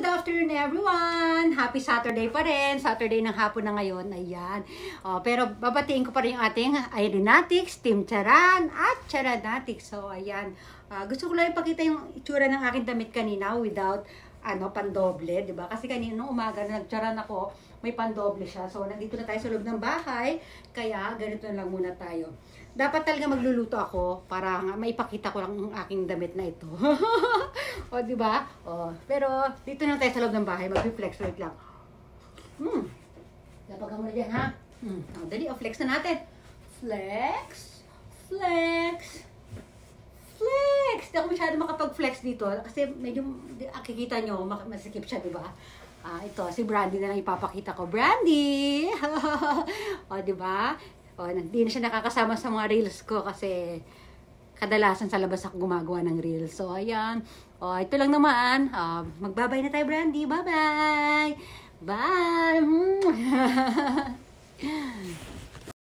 good afternoon everyone! Happy Saturday pa rin. Saturday ng hapon na ngayon. Ayan. Pero babatiin ko pa rin yung ating Irenatics, Team Charan at Charanatics. So, ayan. Gusto ko lang ipakita yung itsura ng aking damit kanina without pandoble, di ba? Kasi kanina nung umaga na nagcharan ako, may pandoble siya. So, nandito na tayo sa loob ng bahay. Kaya, ganito na lang muna tayo. Dapat talaga magluluto ako para maipakita ko lang ang aking damit na ito. O, di ba? Pero, dito na tayo sa loob ng bahay. Mag-flex ulit lang. Dapat ka muna dyan, ha? Dali, flex na natin. Flex. Flex. Flex! Di ako masyado makapag-flex dito kasi medyo kikita nyo, masikip siya, di ba? Ito, si Brandy na lang ipapakita ko. Brandy! O, di ba? Hindi na siya nakakasama sa mga reels ko kasi kadalasan sa labas ako gumagawa ng reels. So, ayan. Ito lang naman. Magbabay na tayo, Brandy. Bye-bye! Bye!